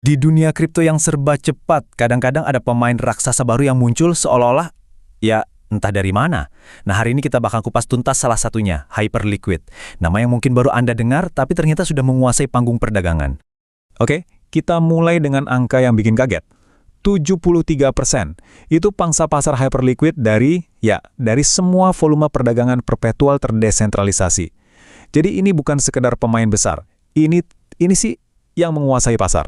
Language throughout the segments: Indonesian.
Di dunia kripto yang serba cepat, kadang-kadang ada pemain raksasa baru yang muncul seolah-olah, ya entah dari mana. Nah, hari ini kita bakal kupas tuntas salah satunya, Hyperliquid. Nama yang mungkin baru Anda dengar, tapi ternyata sudah menguasai panggung perdagangan. Oke, kita mulai dengan angka yang bikin kaget. 73%. Itu pangsa pasar Hyperliquid dari semua volume perdagangan perpetual terdesentralisasi. Jadi ini bukan sekedar pemain besar. Ini sih yang menguasai pasar.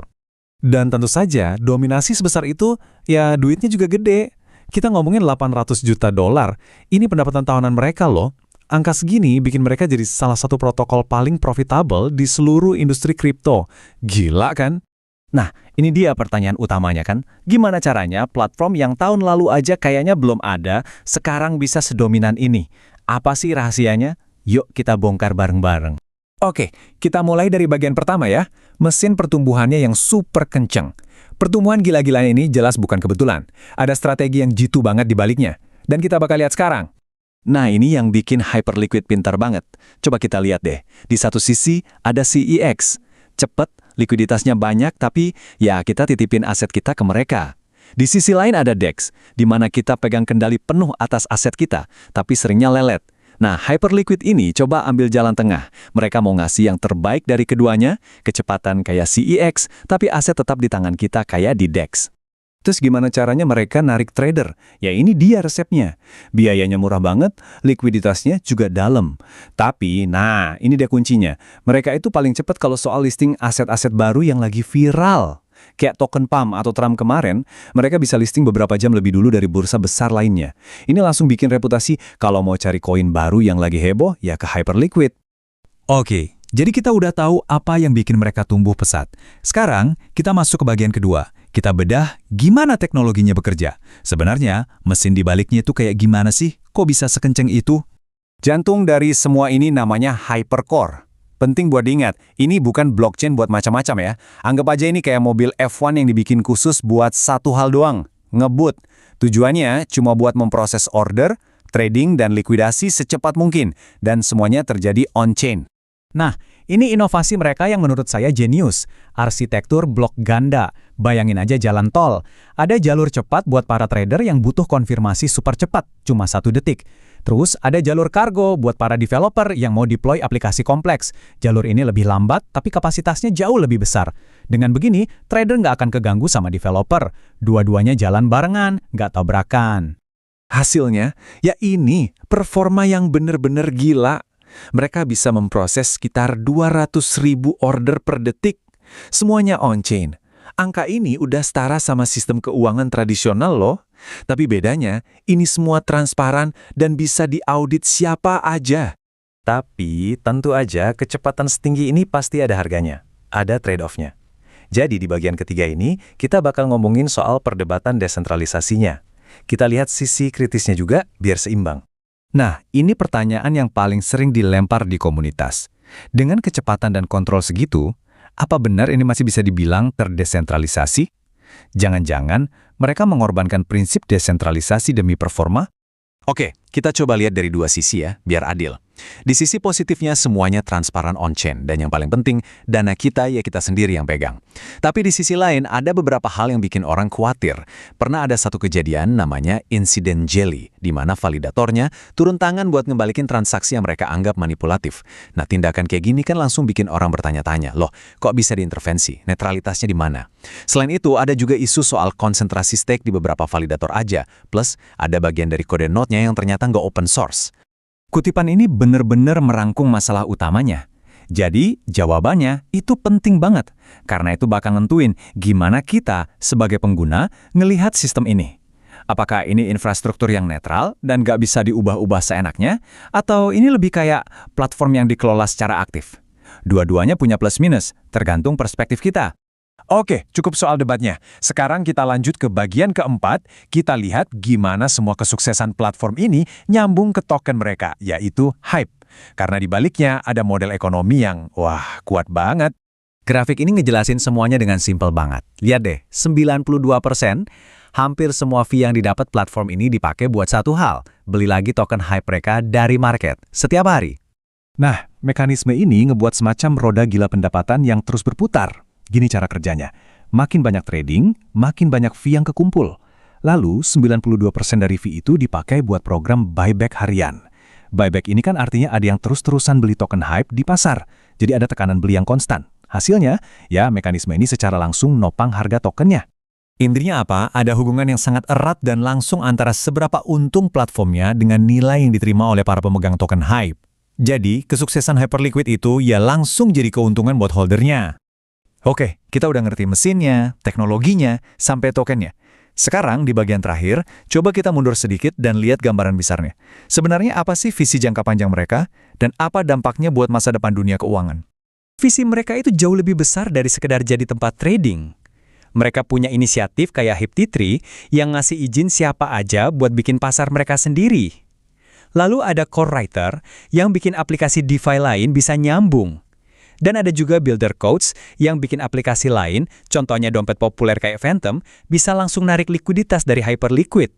Dan tentu saja, dominasi sebesar itu, ya duitnya juga gede. Kita ngomongin 800 juta dolar. Ini pendapatan tahunan mereka loh. Angka segini bikin mereka jadi salah satu protokol paling profitable di seluruh industri kripto. Gila kan? Nah, ini dia pertanyaan utamanya kan. Gimana caranya platform yang tahun lalu aja kayaknya belum ada, sekarang bisa sedominan ini? Apa sih rahasianya? Yuk kita bongkar bareng-bareng. Oke, kita mulai dari bagian pertama ya. Mesin pertumbuhannya yang super kenceng. Pertumbuhan gila-gilaan ini jelas bukan kebetulan. Ada strategi yang jitu banget di baliknya. Dan kita bakal lihat sekarang. Nah, ini yang bikin Hyperliquid pintar banget. Coba kita lihat deh. Di satu sisi ada CEX. Cepet, likuiditasnya banyak, tapi ya kita titipin aset kita ke mereka. Di sisi lain ada DEX, di mana kita pegang kendali penuh atas aset kita, tapi seringnya lelet. Nah, Hyperliquid ini coba ambil jalan tengah. Mereka mau ngasih yang terbaik dari keduanya, kecepatan kayak CEX, tapi aset tetap di tangan kita kayak di DEX. Terus gimana caranya mereka narik trader? Ya ini dia resepnya. Biayanya murah banget, likuiditasnya juga dalam. Tapi, nah ini dia kuncinya. Mereka itu paling cepat kalau soal listing aset-aset baru yang lagi viral. Kayak token PAM atau Trump kemarin, mereka bisa listing beberapa jam lebih dulu dari bursa besar lainnya. Ini langsung bikin reputasi kalau mau cari koin baru yang lagi heboh, ya ke Hyperliquid. Oke, jadi kita udah tahu apa yang bikin mereka tumbuh pesat. Sekarang, kita masuk ke bagian kedua. Kita bedah gimana teknologinya bekerja. Sebenarnya, mesin di baliknya itu kayak gimana sih? Kok bisa sekenceng itu? Jantung dari semua ini namanya Hypercore. Penting buat diingat, ini bukan blockchain buat macam-macam ya. Anggap aja ini kayak mobil F1 yang dibikin khusus buat satu hal doang, ngebut. Tujuannya cuma buat memproses order, trading, dan likuidasi secepat mungkin. Dan semuanya terjadi on-chain. Nah, ini inovasi mereka yang menurut saya jenius. Arsitektur blok ganda. Bayangin aja jalan tol. Ada jalur cepat buat para trader yang butuh konfirmasi super cepat, cuma 1 detik. Terus ada jalur kargo buat para developer yang mau deploy aplikasi kompleks. Jalur ini lebih lambat, tapi kapasitasnya jauh lebih besar. Dengan begini, trader nggak akan keganggu sama developer. Dua-duanya jalan barengan, nggak tabrakan. Hasilnya, ya ini performa yang bener-bener gila. Mereka bisa memproses sekitar 200.000 order per detik. Semuanya on-chain. Angka ini udah setara sama sistem keuangan tradisional loh. Tapi bedanya, ini semua transparan dan bisa diaudit siapa aja. Tapi tentu aja kecepatan setinggi ini pasti ada harganya. Ada trade-off-nya. Jadi di bagian ketiga ini, kita bakal ngomongin soal perdebatan desentralisasinya. Kita lihat sisi kritisnya juga biar seimbang. Nah, ini pertanyaan yang paling sering dilempar di komunitas. Dengan kecepatan dan kontrol segitu, apa benar ini masih bisa dibilang terdesentralisasi? Jangan-jangan mereka mengorbankan prinsip desentralisasi demi performa? Oke, kita coba lihat dari dua sisi ya, biar adil. Di sisi positifnya semuanya transparan on-chain, dan yang paling penting, dana kita ya kita sendiri yang pegang. Tapi di sisi lain, ada beberapa hal yang bikin orang khawatir. Pernah ada satu kejadian namanya insiden jelly, di mana validatornya turun tangan buat ngembalikin transaksi yang mereka anggap manipulatif. Nah, tindakan kayak gini kan langsung bikin orang bertanya-tanya, loh, kok bisa diintervensi? Netralitasnya di mana? Selain itu, ada juga isu soal konsentrasi stake di beberapa validator aja, plus ada bagian dari kode node-nya yang ternyata nggak open source. Kutipan ini benar-benar merangkum masalah utamanya. Jadi, jawabannya itu penting banget. Karena itu bakal nentuin gimana kita sebagai pengguna ngelihat sistem ini. Apakah ini infrastruktur yang netral dan nggak bisa diubah-ubah seenaknya? Atau ini lebih kayak platform yang dikelola secara aktif? Dua-duanya punya plus minus, tergantung perspektif kita. Oke, cukup soal debatnya. Sekarang kita lanjut ke bagian keempat. Kita lihat gimana semua kesuksesan platform ini nyambung ke token mereka, yaitu HYPE. Karena di baliknya ada model ekonomi yang, wah, kuat banget. Grafik ini ngejelasin semuanya dengan simpel banget. Lihat deh, 92%, hampir semua fee yang didapat platform ini dipakai buat satu hal, beli lagi token HYPE mereka dari market, setiap hari. Nah, mekanisme ini ngebuat semacam roda gila pendapatan yang terus berputar. Gini cara kerjanya. Makin banyak trading, makin banyak fee yang kekumpul. Lalu, 92% dari fee itu dipakai buat program buyback harian. Buyback ini kan artinya ada yang terus-terusan beli token hype di pasar. Jadi ada tekanan beli yang konstan. Hasilnya, ya mekanisme ini secara langsung nopang harga tokennya. Intinya apa? Ada hubungan yang sangat erat dan langsung antara seberapa untung platformnya dengan nilai yang diterima oleh para pemegang token hype. Jadi, kesuksesan Hyperliquid itu ya langsung jadi keuntungan buat holdernya. Oke, kita udah ngerti mesinnya, teknologinya, sampai tokennya. Sekarang di bagian terakhir, coba kita mundur sedikit dan lihat gambaran besarnya. Sebenarnya apa sih visi jangka panjang mereka, dan apa dampaknya buat masa depan dunia keuangan? Visi mereka itu jauh lebih besar dari sekedar jadi tempat trading. Mereka punya inisiatif kayak HipT3 yang ngasih izin siapa aja buat bikin pasar mereka sendiri. Lalu ada CoreWriter yang bikin aplikasi DeFi lain bisa nyambung. Dan ada juga Builder Codes yang bikin aplikasi lain, contohnya dompet populer kayak Phantom, bisa langsung narik likuiditas dari Hyperliquid.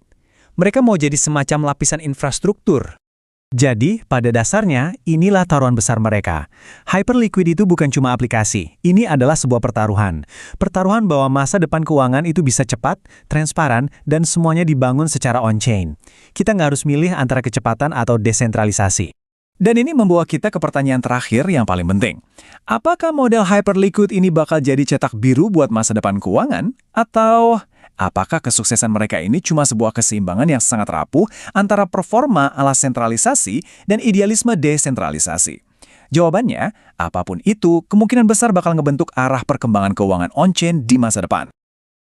Mereka mau jadi semacam lapisan infrastruktur. Jadi, pada dasarnya, inilah taruhan besar mereka. Hyperliquid itu bukan cuma aplikasi, ini adalah sebuah pertaruhan. Pertaruhan bahwa masa depan keuangan itu bisa cepat, transparan, dan semuanya dibangun secara on-chain. Kita nggak harus milih antara kecepatan atau desentralisasi. Dan ini membawa kita ke pertanyaan terakhir yang paling penting. Apakah model Hyperliquid ini bakal jadi cetak biru buat masa depan keuangan? Atau apakah kesuksesan mereka ini cuma sebuah keseimbangan yang sangat rapuh antara performa ala sentralisasi dan idealisme desentralisasi? Jawabannya, apapun itu, kemungkinan besar bakal ngebentuk arah perkembangan keuangan on-chain di masa depan.